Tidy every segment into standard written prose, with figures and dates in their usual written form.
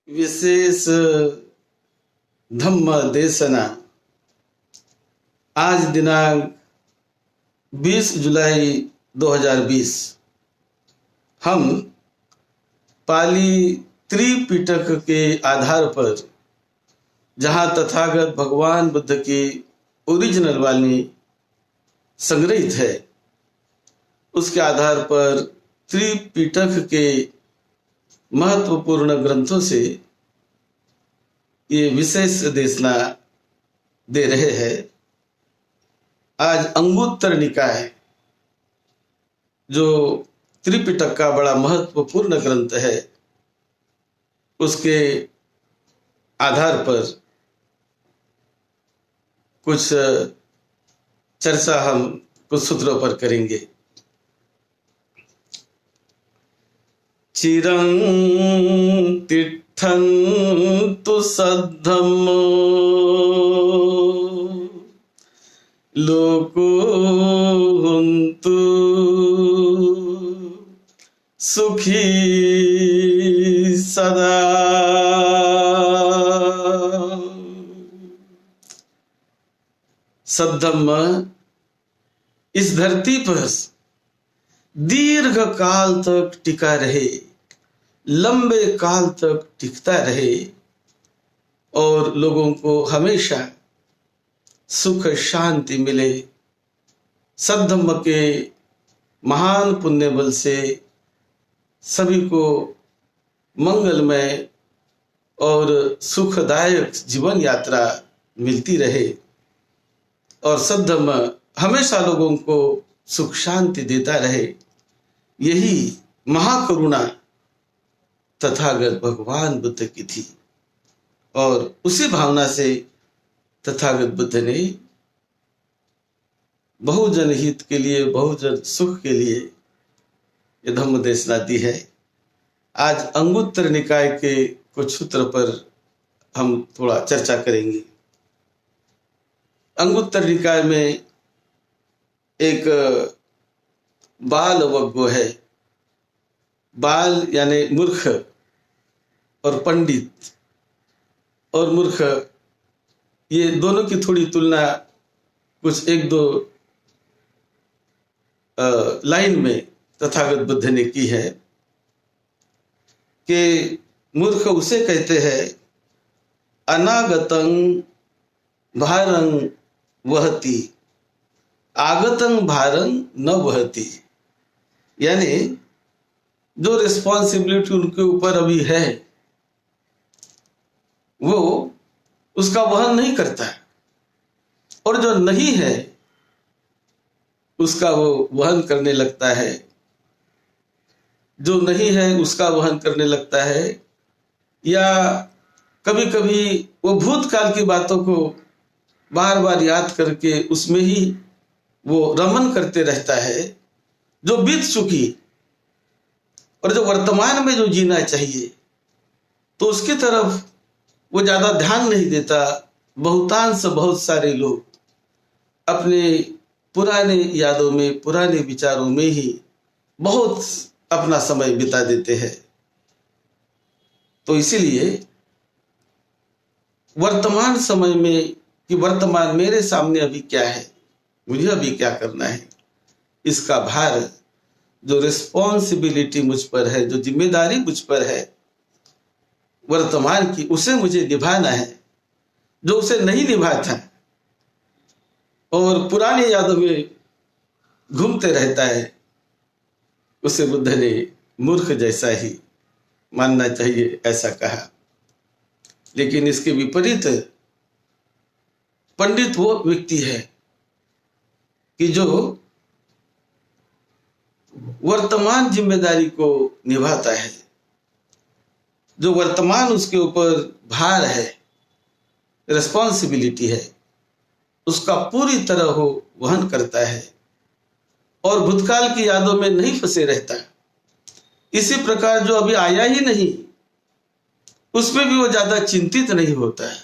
विशेष धम्म देशना आज दिनांक 20 जुलाई 2020 हम पाली त्रिपिटक के आधार पर जहाँ तथागत भगवान बुद्ध की ओरिजिनल वाणी संग्रहित है उसके आधार पर त्रिपिटक के महत्वपूर्ण ग्रंथों से ये विशेष देशना दे रहे हैं। आज अंगुत्तर निकाय जो त्रिपिटक का बड़ा महत्वपूर्ण ग्रंथ है उसके आधार पर कुछ चर्चा हम कुछ सूत्रों पर करेंगे। चिरं तिष्ठन्तु सद्धम्मो लोको हुन्तु सुखी सदा। सद्धम्म इस धरती पर दीर्घ काल तक टिका रहे, लंबे काल तक टिकता रहे और लोगों को हमेशा सुख शांति मिले। सद्धम्म के महान पुण्य बल से सभी को मंगलमय और सुखदायक जीवन यात्रा मिलती रहे और सद्धम्म हमेशा लोगों को सुख शांति देता रहे। यही महाकरुणा तथागत भगवान बुद्ध की थी और उसी भावना से तथागत बुद्ध ने बहुजन हित के लिए, बहुजन सुख के लिए ये धम्म देशना दी है। आज अंगुत्तर निकाय के कुछ सूत्र पर हम थोड़ा चर्चा करेंगे। अंगुत्तर निकाय में एक बाल वग्गो है। बाल यानी मूर्ख और पंडित और मूर्ख, ये दोनों की थोड़ी तुलना कुछ एक दो लाइन में तथागत बुद्ध ने की है कि मूर्ख उसे कहते हैं अनागतं भारं वहति आगतं भारं न वहति, यानी जो रिस्पॉन्सिबिलिटी उनके ऊपर अभी है वो उसका वहन नहीं करता है और जो नहीं है उसका वो वहन करने लगता है। जो नहीं है उसका वहन करने लगता है या कभी कभी वो भूतकाल की बातों को बार बार याद करके उसमें ही वो रमन करते रहता है जो बीत चुकी, और जो वर्तमान में जो जीना चाहिए तो उसकी तरफ वो ज्यादा ध्यान नहीं देता। बहुत सारे लोग अपने पुराने यादों में, पुराने विचारों में ही बहुत अपना समय बिता देते हैं। तो इसीलिए वर्तमान समय में कि वर्तमान मेरे सामने अभी क्या है, मुझे अभी क्या करना है, इसका भार, जो रिस्पॉन्सिबिलिटी मुझ पर है, जो जिम्मेदारी मुझ पर है वर्तमान की, उसे मुझे निभाना है। जो उसे नहीं निभाता और पुरानी यादों में घूमते रहता है उसे बुद्ध ने मूर्ख जैसा ही मानना चाहिए, ऐसा कहा। लेकिन इसके विपरीत पंडित वो व्यक्ति है कि जो वर्तमान जिम्मेदारी को निभाता है, जो वर्तमान उसके ऊपर भार है, रिस्पॉन्सिबिलिटी है, उसका पूरी तरह वो वहन करता है और भूतकाल की यादों में नहीं फंसे रहता। इसी प्रकार जो अभी आया ही नहीं उसमें भी वो ज्यादा चिंतित नहीं होता है,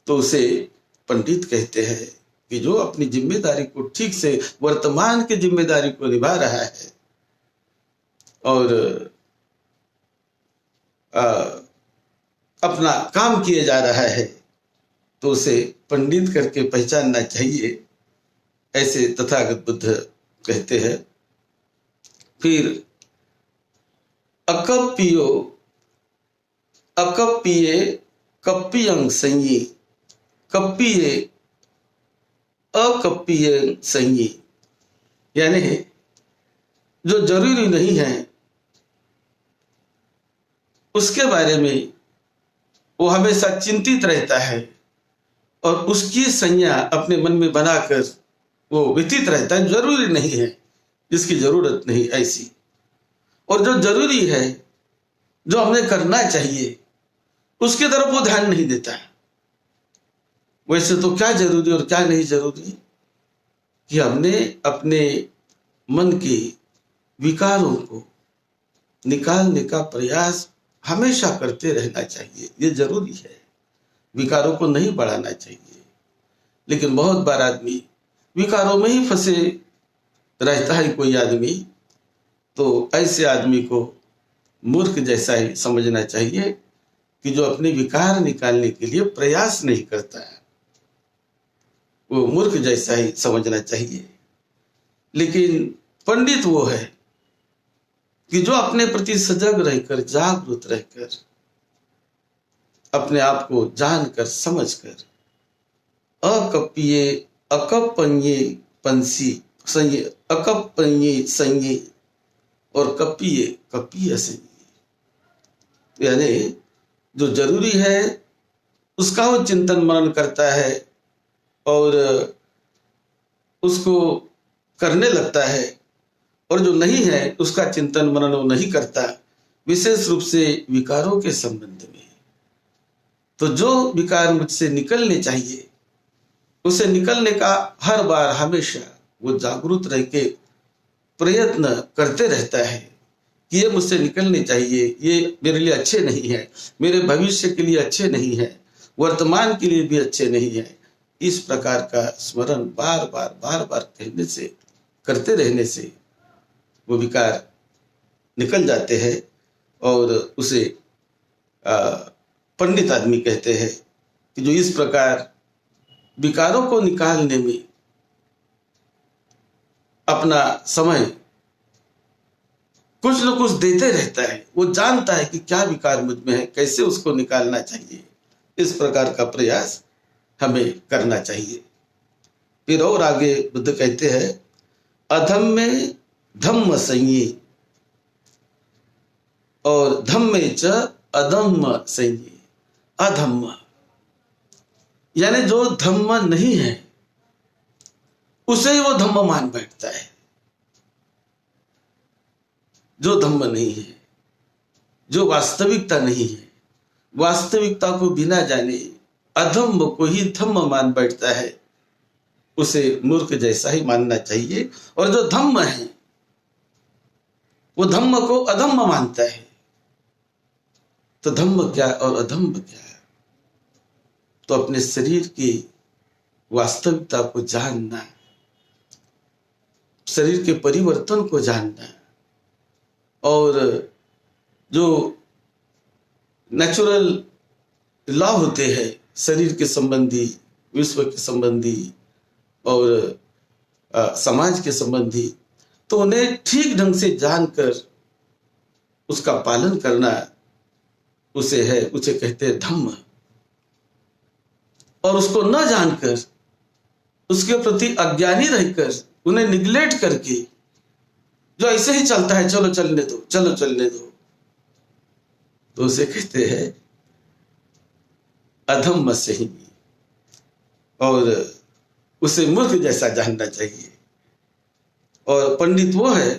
तो उसे पंडित कहते हैं कि जो अपनी जिम्मेदारी को ठीक से, वर्तमान की जिम्मेदारी को निभा रहा है और अपना काम किए जा रहा है तो उसे पंडित करके पहचानना चाहिए, ऐसे तथागत बुद्ध कहते हैं। फिर अकप्पियो अकप्पिये कप्पियं संयी कप्पिये अकप्पियं संयी, यानी जो जरूरी नहीं है उसके बारे में वो हमेशा चिंतित रहता है और उसकी संज्ञा अपने मन में बनाकर वो व्यतीत रहता है। जरूरी नहीं है, जिसकी जरूरत नहीं ऐसी, और जो जरूरी है, जो हमें करना चाहिए, उसकी तरफ वो ध्यान नहीं देता। वैसे तो क्या जरूरी और क्या नहीं जरूरी कि हमने अपने मन के विकारों को निकालने का प्रयास हमेशा करते रहना चाहिए, ये जरूरी है। विकारों को नहीं बढ़ाना चाहिए। लेकिन बहुत बार आदमी विकारों में ही फंसे रहता है कोई आदमी, तो ऐसे आदमी को मूर्ख जैसा ही समझना चाहिए कि जो अपने विकार निकालने के लिए प्रयास नहीं करता है, वो मूर्ख जैसा ही समझना चाहिए। लेकिन पंडित वो है कि जो अपने प्रति सजग रहकर, जागरूक रहकर, अपने आप को जानकर समझकर अकप्पिये अकप्पन्ये पंसी संये अकप्पन्ये संये और कप्पिये कप्पिय संये, यानी जो जरूरी है उसका वो चिंतन मनन करता है और उसको करने लगता है, और जो नहीं है उसका चिंतन मनन वो नहीं करता, विशेष रूप से विकारों के संबंध में। तो जो विकार मुझसे निकलने चाहिए उसे निकलने का हर बार हमेशा वो जागरूक रह के प्रयत्न करते रहता है कि ये मुझसे निकलने चाहिए, ये मेरे लिए अच्छे नहीं है, मेरे भविष्य के लिए अच्छे नहीं है, वर्तमान के लिए भी अच्छे नहीं है। इस प्रकार का स्मरण बार बार कहने से, करते रहने से वो विकार निकल जाते हैं और उसे पंडित आदमी कहते हैं कि जो इस प्रकार विकारों को निकालने में अपना समय कुछ न कुछ देते रहता है। वो जानता है कि क्या विकार मुझ में है, कैसे उसको निकालना चाहिए। इस प्रकार का प्रयास हमें करना चाहिए। फिर और आगे बुद्ध कहते हैं अधम्मे धम्म संयी और धम्मे च अधम्म संयी। अधम्म यानी जो धम्म नहीं है उसे ही वो धम्म मान बैठता है। जो धम्म नहीं है, जो वास्तविकता नहीं है, वास्तविकता को बिना जाने अधम्म को ही धम्म मान बैठता है, उसे मूर्ख जैसा ही मानना चाहिए। और जो धम्म है वो धम्म को अधम्म मानता है। तो धम्म क्या और अधम्म क्या है? तो अपने शरीर की वास्तविकता को जानना, शरीर के परिवर्तन को जानना, और जो नेचुरल लॉ होते हैं शरीर के संबंधी, विश्व के संबंधी और समाज के संबंधी, तो उन्हें ठीक ढंग से जानकर उसका पालन करना उसे कहते हैं धम्म। और उसको न जानकर, उसके प्रति अज्ञानी रहकर, उन्हें निग्लेक्ट करके जो ऐसे ही चलता है, चलो चलने दो, चलो चलने दो, तो उसे कहते हैं अधम्म सही। और उसे मूर्ख जैसा जानना चाहिए। और पंडित वो है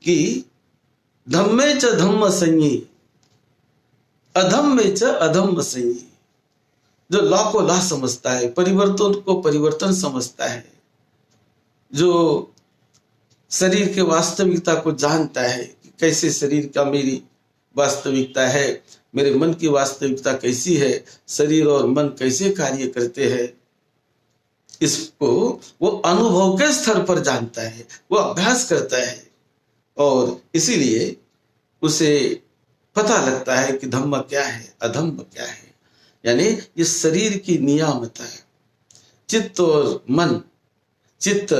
कि धम्मे च धम्म संयी अधम्मे च अधम्म संयी, जो लॉ को लॉ समझता है, परिवर्तन को परिवर्तन समझता है, जो शरीर के वास्तविकता को जानता है कि कैसे शरीर का मेरी वास्तविकता है, मेरे मन की वास्तविकता कैसी है, शरीर और मन कैसे कार्य करते हैं, इसको वो अनुभव के स्तर पर जानता है, वो अभ्यास करता है। और इसीलिए उसे पता लगता है कि धम्म क्या है, अधम्म क्या है। यानी ये शरीर की नियामत है। चित्त और मन, चित्त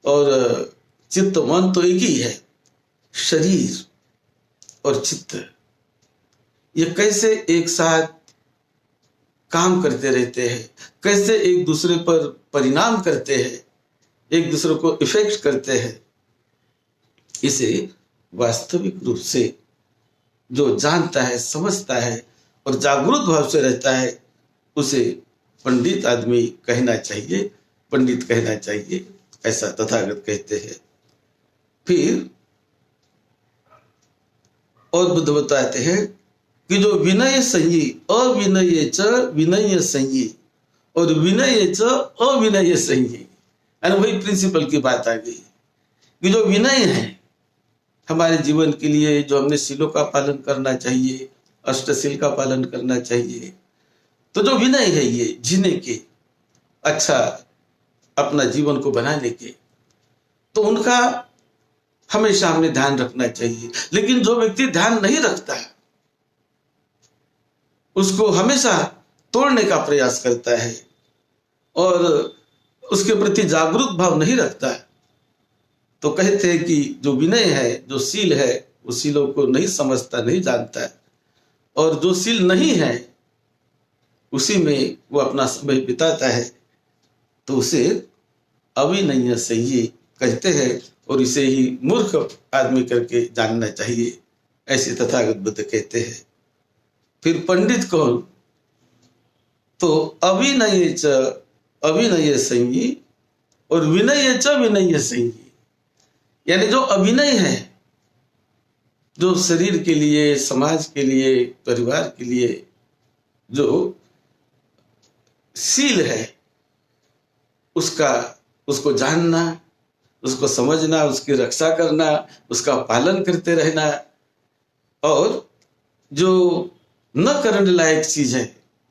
और चित्त मन तो एक ही है, शरीर और चित्त ये कैसे एक साथ काम करते रहते हैं, कैसे एक दूसरे पर परिणाम करते हैं, एक दूसरे को इफेक्ट करते हैं, इसे वास्तविक रूप से जो जानता है, समझता है और जागरूक भाव से रहता है, उसे पंडित आदमी कहना चाहिए, पंडित कहना चाहिए, ऐसा तथागत कहते हैं। फिर और बुद्ध बताते हैं कि जो विनय संयी, अविनय च विनय संयी और विनय च अविनय संयी, यानी वही प्रिंसिपल की बात आ गई कि जो विनय है हमारे जीवन के लिए, जो हमने शीलों का पालन करना चाहिए, अष्टशील का पालन करना चाहिए, तो जो विनय है ये जीने के, अच्छा अपना जीवन को बनाने के, तो उनका हमेशा हमें ध्यान रखना चाहिए। लेकिन जो व्यक्ति ध्यान नहीं रखता है, उसको हमेशा तोड़ने का प्रयास करता है और उसके प्रति जागरूक भाव नहीं रखता है, तो कहते हैं कि जो विनय है, जो शील है, उस शीलों को नहीं समझता, नहीं जानता है, और जो शील नहीं है उसी में वो अपना समय बिताता है, तो उसे अविनय संयी कहते हैं और इसे ही मूर्ख आदमी करके जानना चाहिए, ऐसे तथागत बुद्ध कहते हैं। फिर पंडित कौन? तो अविनय च अविनय संयी और विनय च विनय संयी, यानी जो अभिनय है, जो शरीर के लिए, समाज के लिए, परिवार के लिए जो शील है, उसको जानना, उसको समझना, उसकी रक्षा करना, उसका पालन करते रहना, और जो न करने लायक चीज है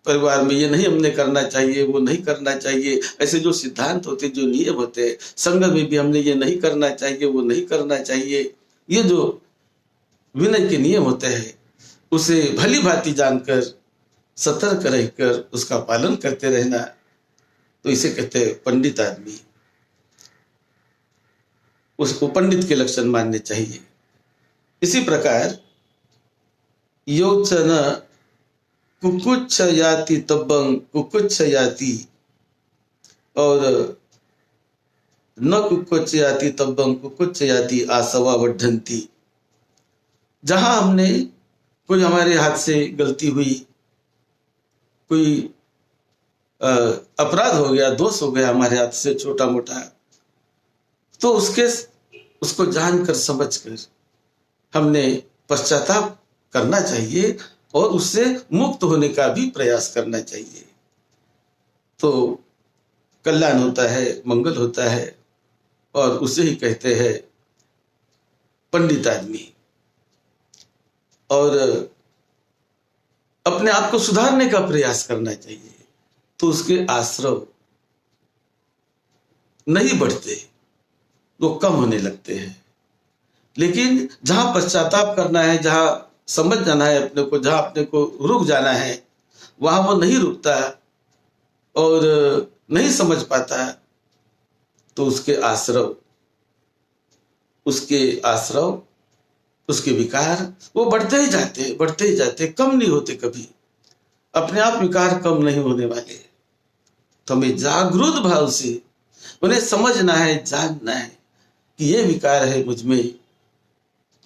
परिवार में, ये नहीं हमने करना चाहिए, वो नहीं करना चाहिए, ऐसे जो सिद्धांत होते, जो नियम होते, संघ में भी हमने ये नहीं करना चाहिए, वो नहीं करना चाहिए, ये जो विनय के नियम होते हैं, उसे भली भांति जानकर सतर्क रहकर उसका पालन करते रहना, तो इसे कहते हैं पंडित आदमी। उसको पंडित के लक्षण मानने चाहिए। इसी प्रकार योचन कुकुच्छ याति तब्बं कुकुच्छ याति और न कुकुच्छ याति तब्बं कुकुच्छ याति आसवा वर्धन्ति। जहां हमने कोई हमारे हाथ से गलती हुई, कोई अपराध हो गया, दोष हो गया हमारे हाथ से छोटा मोटा, तो उसको जानकर समझकर हमने पश्चाताप करना चाहिए और उससे मुक्त होने का भी प्रयास करना चाहिए, तो कल्याण होता है, मंगल होता है, और उसे ही कहते हैं पंडित आदमी। और अपने आप को सुधारने का प्रयास करना चाहिए, तो उसके आश्रव नहीं बढ़ते, वो कम होने लगते हैं। लेकिन जहां पश्चाताप करना है, जहां समझ जाना है अपने को, जहां अपने को रुक जाना है, वहां वो नहीं रुकता और नहीं समझ पाता, तो उसके आश्रव, उसके विकार वो बढ़ते ही जाते, बढ़ते ही जाते, कम नहीं होते कभी। अपने आप विकार कम नहीं होने वाले। तो हमें जागरूक भाव से उन्हें समझना है, जानना है कि ये विकार है मुझ में,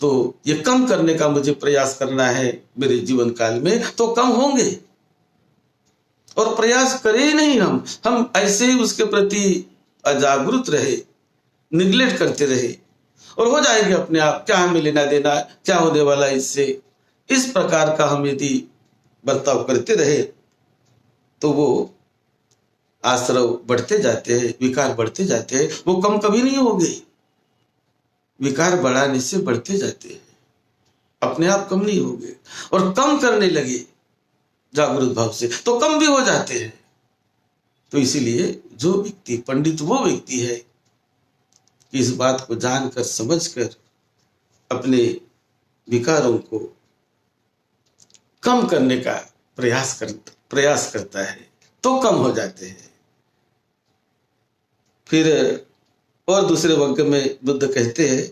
तो ये कम करने का मुझे प्रयास करना है मेरे जीवन काल में, तो कम होंगे। और प्रयास करें ही नहीं, हम ऐसे ही उसके प्रति अजागरूक रहे, निग्लेक्ट करते रहे, और हो जाएंगे अपने आप, क्या हमें लेना देना, क्या होने वाला इससे। इस प्रकार का हम यदि बर्ताव करते रहे तो वो आश्रव बढ़ते जाते हैं, विकार बढ़ते जाते हैं, वो कम कभी नहीं होंगे। विकार बढ़ाने से बढ़ते जाते हैं, अपने आप कम नहीं होंगे। और कम करने लगे जागरूक भाव से तो कम भी हो जाते हैं। तो इसीलिए जो व्यक्ति पंडित वो व्यक्ति है कि इस बात को जानकर समझकर अपने विकारों को कम करने का प्रयास करता है तो कम हो जाते हैं। फिर और दूसरे वाक्य में बुद्ध कहते हैं,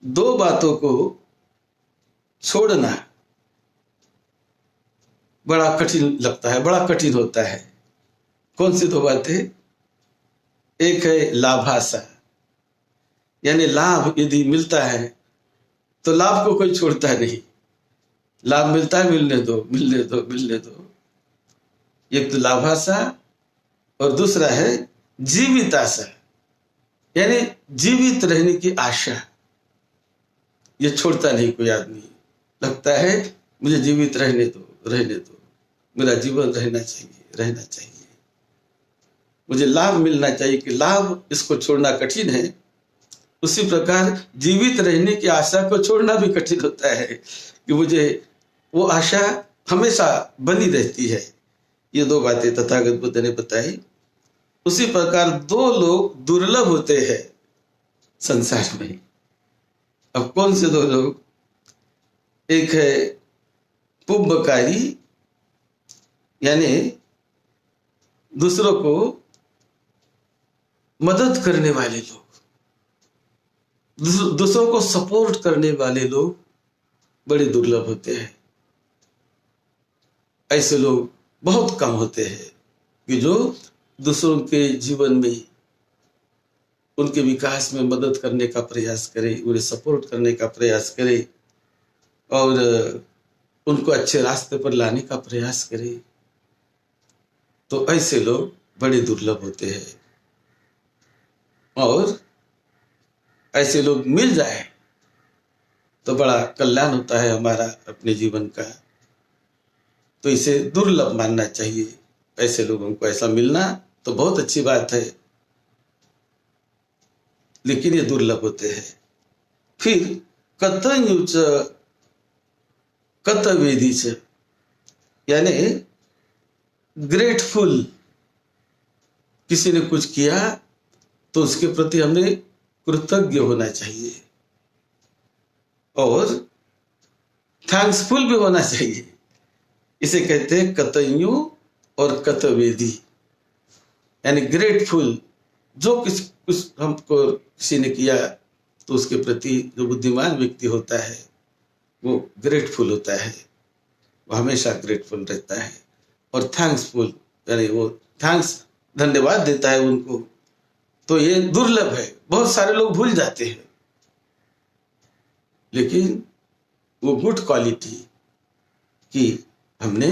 दो बातों को छोड़ना बड़ा कठिन लगता है, बड़ा कठिन होता है। कौन सी दो बातें? एक है लाभाशा, यानी लाभ यदि मिलता है तो लाभ को कोई छोड़ता नहीं। लाभ मिलता है, मिलने दो मिलने दो मिलने दो। एक तो लाभाशा और दूसरा है जीवित आशा, यानी जीवित रहने की आशा। ये छोड़ता नहीं कोई आदमी। लगता है मुझे जीवित रहने दो, मेरा जीवन रहना चाहिए, मुझे लाभ मिलना चाहिए कि लाभ, इसको छोड़ना कठिन है। उसी प्रकार जीवित रहने की आशा को छोड़ना भी कठिन होता है कि मुझे वो आशा हमेशा बनी रहती है। ये दो बातें तथागत बुद्ध ने बताई। उसी प्रकार दो लोग दुर्लभ होते हैं संसार में। अब कौन से दो लोग? एक है पुब्बकारी, यानी दूसरों को मदद करने वाले लोग, दूसरों को सपोर्ट करने वाले लोग बड़े दुर्लभ होते हैं। ऐसे लोग बहुत कम होते हैं कि जो दूसरों के जीवन में, उनके विकास में मदद करने का प्रयास करे, उन्हें सपोर्ट करने का प्रयास करे और उनको अच्छे रास्ते पर लाने का प्रयास करे। तो ऐसे लोग बड़े दुर्लभ होते हैं। और ऐसे लोग मिल जाए तो बड़ा कल्याण होता है हमारा अपने जीवन का। तो इसे दुर्लभ मानना चाहिए। ऐसे लोगों को ऐसा मिलना तो बहुत अच्छी बात है, लेकिन ये दुर्लभ होते हैं। फिर कतयुच कतवेदी च, यानी ग्रेटफुल। किसी ने कुछ किया तो उसके प्रति हमें कृतज्ञ होना चाहिए और थैंक्सफुल भी होना चाहिए। इसे कहते हैं कतयु और कतवेदी, यानी ग्रेटफुल। जो कुछ हमको किसी ने किया तो उसके प्रति जो बुद्धिमान व्यक्ति होता है वो ग्रेटफुल होता है, वो हमेशा ग्रेटफुल रहता है। और थैंक्सफुल, यानी वो थैंक्स, धन्यवाद देता है उनको। तो ये दुर्लभ है, बहुत सारे लोग भूल जाते हैं। लेकिन वो गुड क्वालिटी कि हमने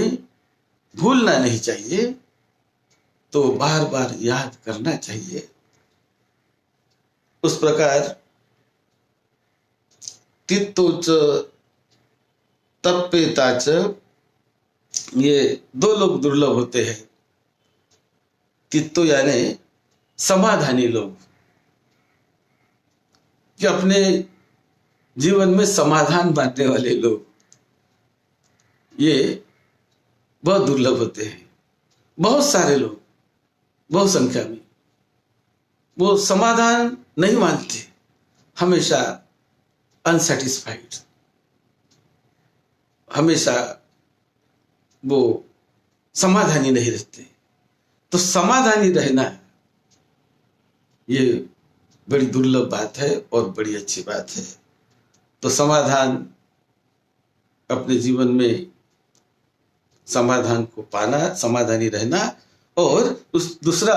भूलना नहीं चाहिए, तो बार बार याद करना चाहिए। उस प्रकार तित्तोच तप्पेताच, ये दो लोग दुर्लभ होते हैं। तित्तो यानी समाधानी लोग, कि अपने जीवन में समाधान बांटने वाले लोग, ये बहुत दुर्लभ होते हैं। बहुत सारे लोग, बहुत संख्या में, वो समाधान नहीं मानते, हमेशा अनसेटिस्फाइड, हमेशा वो समाधानी नहीं रहते। तो समाधानी रहना ये बड़ी दुर्लभ बात है और बड़ी अच्छी बात है। तो समाधान, अपने जीवन में समाधान को पाना, समाधानी रहना। और उस दूसरा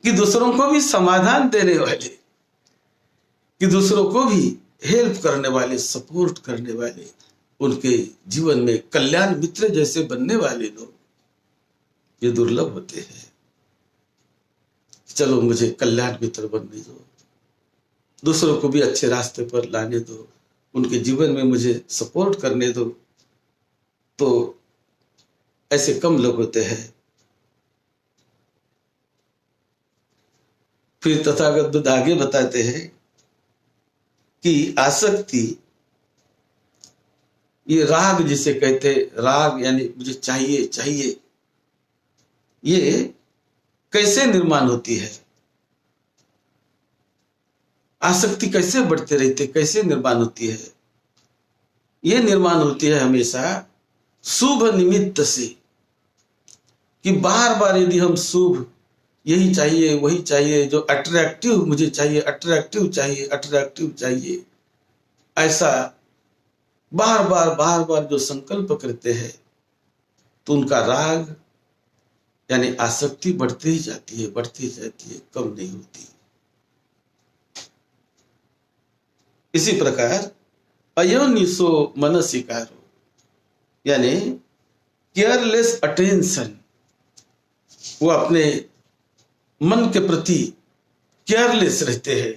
कि दूसरों को भी समाधान देने वाले, कि दूसरों को भी हेल्प करने वाले, सपोर्ट करने वाले, उनके जीवन में कल्याण मित्र जैसे बनने वाले लोग, ये दुर्लभ होते हैं। चलो मुझे कल्याण मित्र बनने दो, दूसरों को भी अच्छे रास्ते पर लाने दो, उनके जीवन में मुझे सपोर्ट करने दो। तो ऐसे कम लोग होते हैं। फिर तथागत बुद्ध आगे बताते हैं कि आसक्ति, ये राग जिसे कहते, राग यानी मुझे चाहिए चाहिए, ये कैसे निर्माण होती है? आसक्ति कैसे बढ़ते रहते, कैसे निर्माण होती है? ये निर्माण होती है हमेशा शुभ निमित्त से, कि बार बार यदि हम शुभ यही चाहिए वही चाहिए, जो अट्रैक्टिव मुझे चाहिए, अट्रैक्टिव चाहिए, अट्रैक्टिव चाहिए, ऐसा बार बार जो संकल्प करते हैं तो उनका राग यानी आसक्ति बढ़ती ही जाती है, बढ़ती जाती है, कम नहीं होती। इसी प्रकार अयोनिसो मनसिकारो यानी केयरलेस अटेंशन, वो अपने मन के प्रति केयरलेस रहते हैं।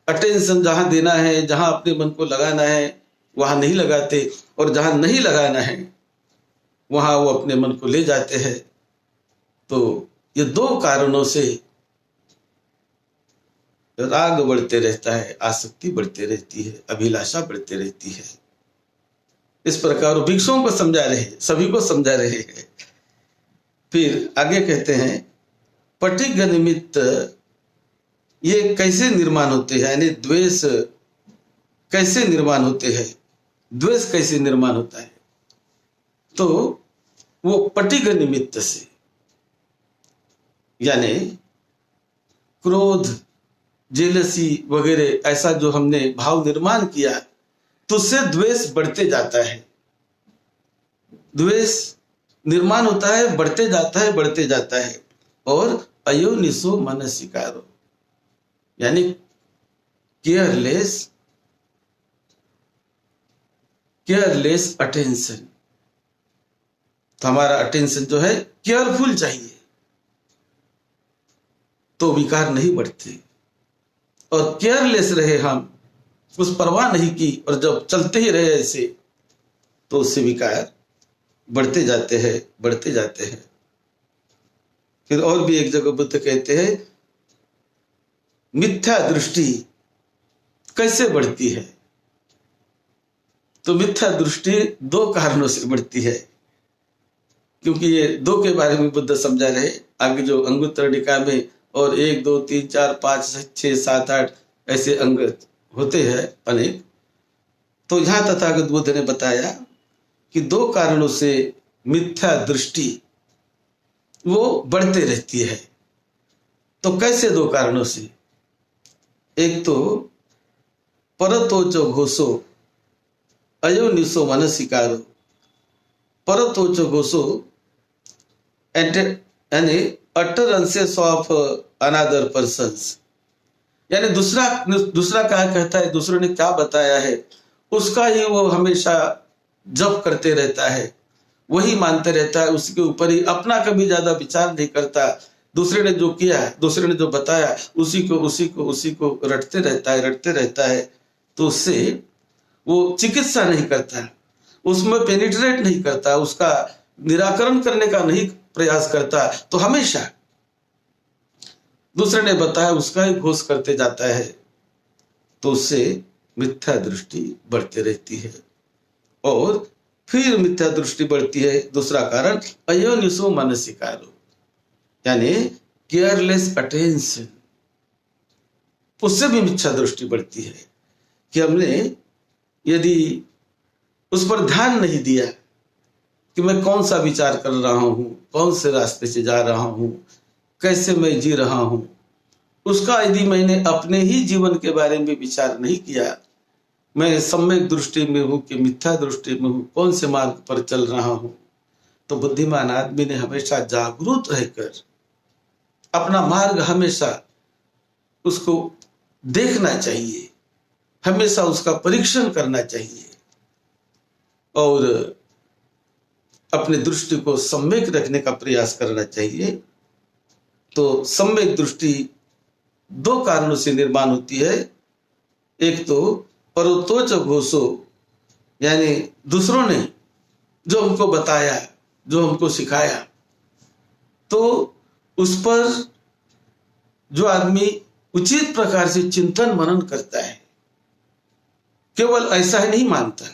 अटेंशन जहां देना है, जहां अपने मन को लगाना है वहां नहीं लगाते, और जहां नहीं लगाना है वहां वो अपने मन को ले जाते हैं। तो ये दो कारणों से राग बढ़ते रहता है, आसक्ति बढ़ती रहती है, अभिलाषा बढ़ती रहती है। इस प्रकार भिक्षुओं को समझा रहे, सभी को समझा रहे हैं। फिर आगे कहते हैं पटिग निमित्त ये कैसे निर्माण होते हैं, यानी द्वेष कैसे निर्माण होते हैं, द्वेष कैसे निर्माण होता है। तो वो पटिग निमित्त से, यानी क्रोध, जेलसी वगैरह ऐसा जो हमने भाव निर्माण किया तो उससे द्वेष बढ़ते जाता है, द्वेष निर्माण होता है, बढ़ते जाता है, बढ़ते जाता है। और अयोनिसो मनसिकारो यानी केयरलेस अटेंशन, तो हमारा अटेंशन जो है केयरफुल चाहिए तो विकार नहीं बढ़ते, और केयरलेस रहे हम, उस परवाह नहीं की और जब चलते ही रहे ऐसे, तो उससे विकार बढ़ते जाते हैं, बढ़ते जाते हैं। फिर और भी एक जगह बुद्ध कहते हैं मिथ्या दृष्टि कैसे बढ़ती है। तो मिथ्या दृष्टि दो कारणों से बढ़ती है, क्योंकि ये दो के बारे में बुद्ध समझा रहे आगे जो अंगुत्तर निकाय में, और 1 2 3 4 5 6 7 8 ऐसे अंग होते हैं अनेक। तो यहां तथागत बुद्ध ने बताया कि दो कारणों से मिथ्या दृष्टि वो बढ़ते रहती है। तो कैसे दो कारणों से? एक तो परतोचो घोषो अयोनिसो मनसिकारो, परतोचो घोषो यानी अटरेंसेस ऑफ अनदर पर्सन्स, यानी दूसरा क्या कहता है, दूसरे ने क्या बताया है उसका ही वो हमेशा जप करते रहता है, वही मानते रहता है, उसके ऊपर ही अपना कभी ज्यादा विचार नहीं करता। दूसरे ने जो किया है, दूसरे ने जो बताया उसी को रटते रहता है। तो उससे वो चिकित्सा नहीं करता, उसमें पेनिट्रेट नहीं करता, उसका निराकरण करने का नहीं प्रयास करता, तो हमेशा दूसरे ने बताया उसका ही घोष करते जाता है। तो उससे मिथ्या दृष्टि बढ़ती रहती है, और फिर मिथ्या दृष्टि बढ़ती है। दूसरा कारण अयोनिसो मनसिकारो यानी केयरलेस अटेंशन, उससे भी मिथ्या दृष्टि बढ़ती है कि हमने यदि उस पर ध्यान नहीं दिया कि मैं कौन सा विचार कर रहा हूं, कौन से रास्ते से जा रहा हूं, कैसे मैं जी रहा हूं, उसका यदि मैंने अपने ही जीवन के बारे में विचार नहीं किया, मैं सम्यक दृष्टि में हूं कि मिथ्या दृष्टि में हूं, कौन से मार्ग पर चल रहा हूं, तो बुद्धिमान आदमी ने हमेशा जागरूक रहकर अपना मार्ग हमेशा उसको देखना चाहिए, हमेशा उसका परीक्षण करना चाहिए, और अपने दृष्टि को सम्यक रखने का प्रयास करना चाहिए। तो सम्यक दृष्टि दो कारणों से निर्माण होती है। एक तो परोतोच घोषो यानी दूसरों ने जो हमको बताया, जो हमको सिखाया, तो उस पर जो आदमी उचित प्रकार से चिंतन मनन करता है, केवल ऐसा ही नहीं मानता,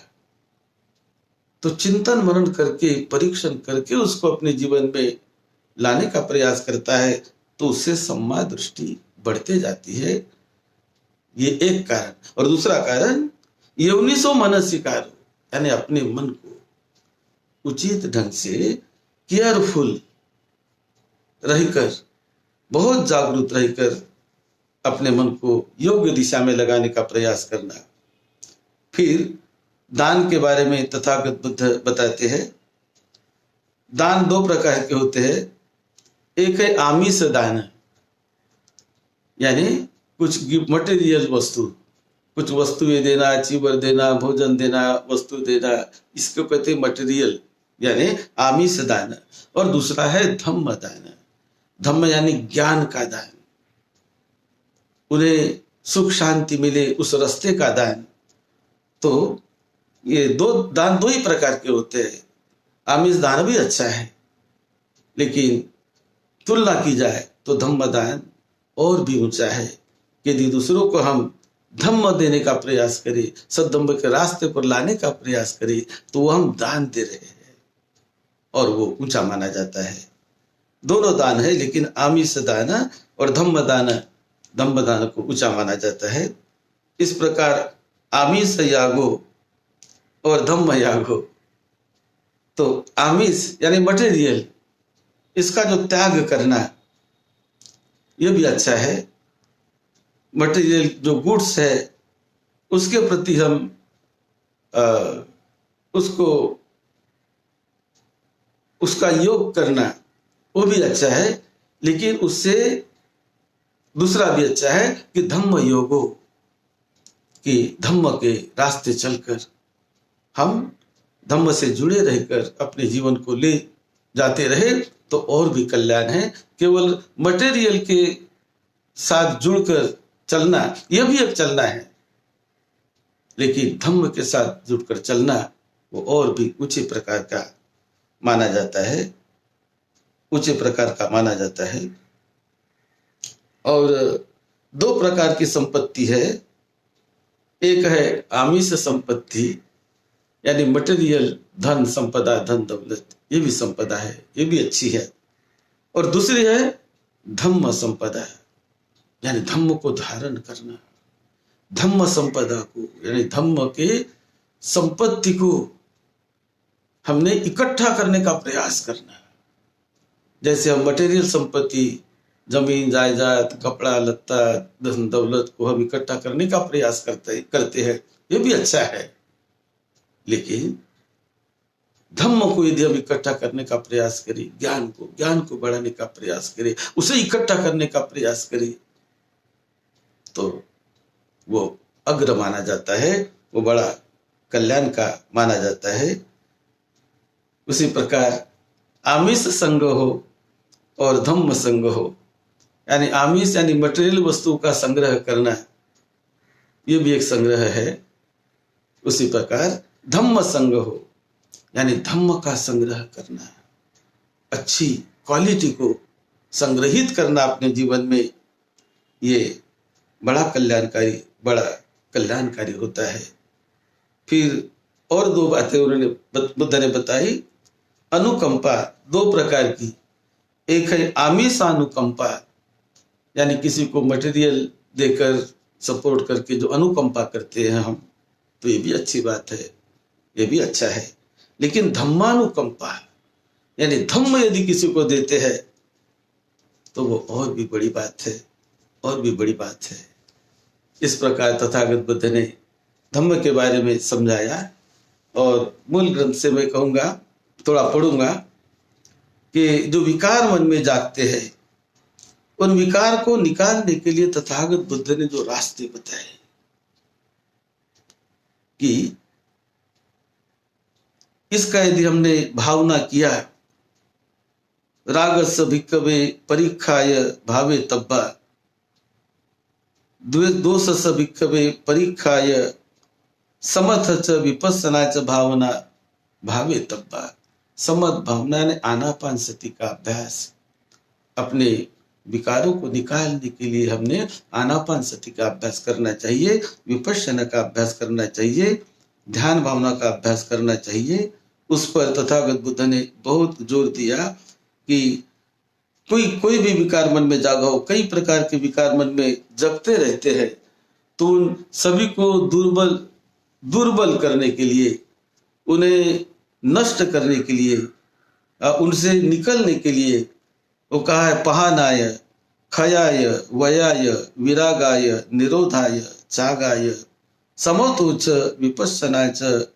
तो चिंतन मनन करके परीक्षण करके उसको अपने जीवन में लाने का प्रयास करता है, तो उससे सम्मा दृष्टि बढ़ते जाती है। ये एक कारण। और दूसरा कारण योनिसो मनसिकारो यानी अपने मन को उचित ढंग से केयरफुल रहकर, बहुत जागरूक रहकर अपने मन को योग्य दिशा में लगाने का प्रयास करना। फिर दान के बारे में तथागत बुद्ध बताते हैं। दान दो प्रकार के होते हैं। एक है आमिष दान, यानी कुछ मटेरियल वस्तु, कुछ वस्तुएं देना, चीवर देना, भोजन देना, वस्तु देना, इसको कहते हैं मटेरियल यानी आमिष दान। और दूसरा है धम्म दान। धम्म यानी ज्ञान का दान, उन्हें सुख शांति मिले उस रास्ते का दान। तो ये दो ही प्रकार के होते हैं। आमिष दान भी अच्छा है, लेकिन तुलना की जाए तो धम्म दान और भी ऊंचा है। यदि दूसरों को हम धम्म देने का प्रयास करें, सद्धम्म के रास्ते पर लाने का प्रयास करें, तो वो हम दान दे रहे हैं और वो ऊंचा माना जाता है। दोनों दान है, लेकिन आमिष दान और धम्म दान को ऊंचा माना जाता है। इस प्रकार आमिष यागो और धम्म यागो। तो आमिष यानी मटेरियल, इसका जो त्याग करना, यह भी अच्छा है। मटेरियल जो गुड्स है उसके प्रति हम उसका योग करना, वो भी अच्छा है। लेकिन उससे दूसरा भी अच्छा है कि धम्म योगो, कि धम्म के रास्ते चलकर हम धम्म से जुड़े रहकर अपने जीवन को ले जाते रहे तो और भी कल्याण है। केवल मटेरियल के साथ जुड़कर चलना, यह भी एक चलना है, लेकिन धम्म के साथ जुड़कर चलना वो और भी ऊंचे प्रकार का माना जाता है, ऊंचे प्रकार का माना जाता है। और दो प्रकार की संपत्ति है। एक है आमिष संपत्ति, यानी मटेरियल धन संपदा, धन दौलत, ये भी संपदा है, ये भी अच्छी है। और दूसरी है धम्म संपदा, यानी धम्म को धारण करना, धम्म संपदा को, यानी धम्म के संपत्ति को हमने इकट्ठा करने का प्रयास करना। जैसे हम मटेरियल संपत्ति, जमीन जायदाद, कपड़ा लत्ता, धन दौलत को हम इकट्ठा करने का प्रयास करते हैं, ये भी अच्छा है। लेकिन धम्म को यदि हम इकट्ठा करने का प्रयास करें, ज्ञान को बढ़ाने का प्रयास करें, उसे इकट्ठा करने का प्रयास करें, तो वो अग्र माना जाता है, वो बड़ा कल्याण का माना जाता है। उसी प्रकार आमिष संग हो और धम्म संग हो, यानी आमिष यानी मटेरियल वस्तु का संग्रह करना, ये भी एक संग्रह है। उसी प्रकार धम्म संग हो, यानी धम्म का संग्रह करना, अच्छी क्वालिटी को संग्रहित करना अपने जीवन में, ये बड़ा कल्याणकारी होता है। फिर और दो बातें बुद्ध ने बताई। अनुकंपा दो प्रकार की, एक है आमिषानुकंपा, यानी किसी को मटेरियल देकर सपोर्ट करके जो अनुकंपा करते हैं हम, तो ये भी अच्छी बात है, ये भी अच्छा है। लेकिन धम्मानुकंपा, यानी धम्म यदि किसी को देते हैं तो वो और भी बड़ी बात है, और भी बड़ी बात है। इस प्रकार तथागत बुद्ध ने धम्म के बारे में समझाया। और मूल ग्रंथ से मैं कहूँगा, थोड़ा पढ़ूंगा, कि जो विकार मन में जागते हैं, उन विकार को निकालने के लिए तथागत बुद्ध ने जो रास्ते बताए, कि इसका यदि हमने भावना किया, रागस भिक्खवे परीक्षाय भावे तब्बा, दोषस भिक्खवे परीक्षाय समथ च विपस्सना च भावना भावे तब्बा। समथ भावना ने आनापान सती का अभ्यास, अपने विकारों को निकालने के लिए हमने आनापान सती का अभ्यास करना चाहिए, विपश्यना का अभ्यास करना चाहिए, ध्यान भावना का अभ्यास करना चाहिए। उस पर तथागत बुद्ध ने बहुत जोर दिया कि कोई भी विकार मन में जागा हो, कई प्रकार के विकार मन में जगते रहते हैं, तो उन सभी को दुर्बल करने के लिए उन्हें नष्ट करने के लिए, उनसे निकलने के लिए वो कहा है पहानाय खयाय वयाय विरागाय निरोधाय चागाय समतो च विपश्यनाय च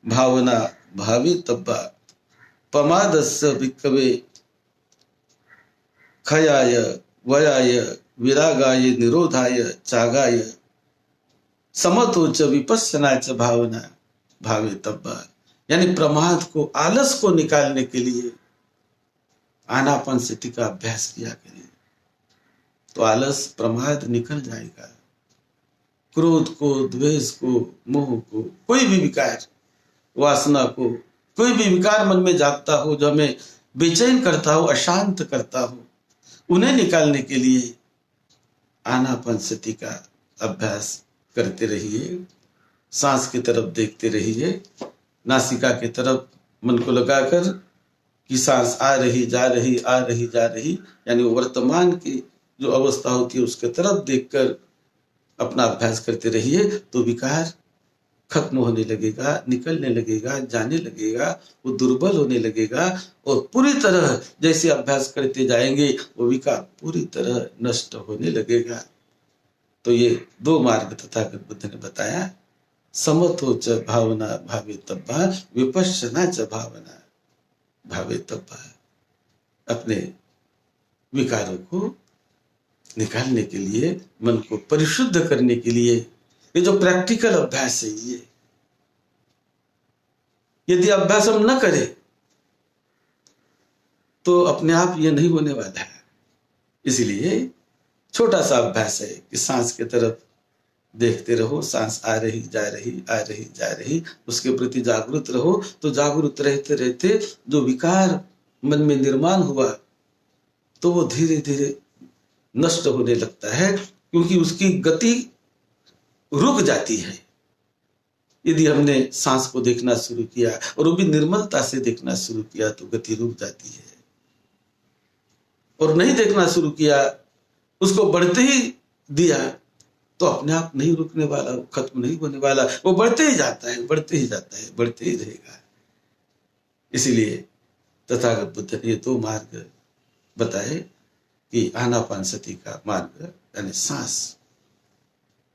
भावना भावितव्या पमादस्य भिक्खवे खयाय वयाय विरागाय निरोधाय चागाय समतो च विपश्यनाय च भावना भावितव्या। यानी प्रमाद को, आलस को निकालने के लिए आनापानसति का अभ्यास किया करें तो आलस प्रमाद निकल जाएगा। क्रोध को, द्वेष को, मोह को, कोई भी विकार, वासना को, कोई भी विकार मन में जागता हो जो हमें बेचैन करता हो, अशांत करता हो, उन्हें निकालने के लिए आनापानसति का अभ्यास करते रहिए। सांस की तरफ देखते रहिए, नासिका की तरफ मन को लगाकर कि सांस आ रही जा रही, आ रही जा रही, यानी वर्तमान की जो अवस्था होती है उसके तरफ देखकर अपना अभ्यास करते रहिए तो विकार खत्म होने लगेगा, निकलने लगेगा, जाने लगेगा, वो दुर्बल होने लगेगा और पूरी तरह जैसे अभ्यास करते जाएंगे वो विकार पूरी तरह नष्ट होने लगेगा। तो ये दो मार्ग तथागत बुद्ध ने बताया, समतो च भावना भावितव्या विपश्यना च भावना भावितव्या। अपने विकारों को निकालने के लिए, मन को परिशुद्ध करने के लिए ये जो प्रैक्टिकल अभ्यास है, ये यदि अभ्यास हम न करें तो अपने आप ये नहीं होने वाला है। इसलिए छोटा सा अभ्यास है कि सांस की तरफ देखते रहो, सांस आ रही जा रही, आ रही जा रही, उसके प्रति जागरूक रहो। तो जागरूक रहते रहते जो विकार मन में निर्माण हुआ तो वो धीरे धीरे नष्ट होने लगता है, क्योंकि उसकी गति रुक जाती है। यदि हमने सांस को देखना शुरू किया और वो भी निर्मलता से देखना शुरू किया तो गति रुक जाती है, और नहीं देखना शुरू किया, उसको बढ़ते ही दिया तो अपने आप नहीं रुकने वाला, खत्म नहीं होने वाला, वो बढ़ते ही जाता है, बढ़ते ही जाता है, बढ़ते ही रहेगा। इसीलिए तथागत बुद्ध ने ये दो मार्ग बताए कि आनापानसति का मार्ग यानी सांस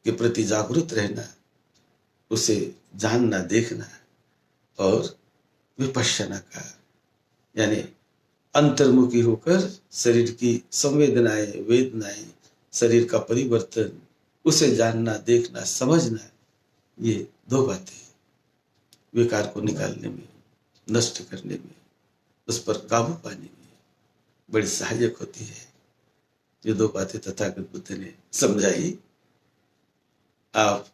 के प्रति जागरूक रहना, उसे जानना देखना, और विपश्यना का यानी अंतर्मुखी होकर शरीर की संवेदनाएं, वेदनाएं, शरीर का परिवर्तन, उसे जानना, देखना, समझना, ये दो बातें विकार को निकालने में, नष्ट करने में, उस पर काबू पाने में बड़ी सहायक होती है। ये दो बातें तथागत बुद्ध ने समझाई। आप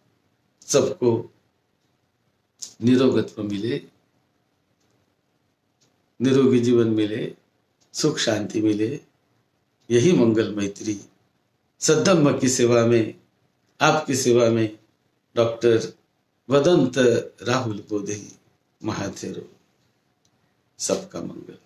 सबको निरोगत्व मिले, निरोगी जीवन मिले, सुख शांति मिले, यही मंगल मैत्री सद्धम्म की सेवा में, आपकी सेवा में डॉक्टर वदंत राहुल बोधई महाथेरो। सबका मंगल।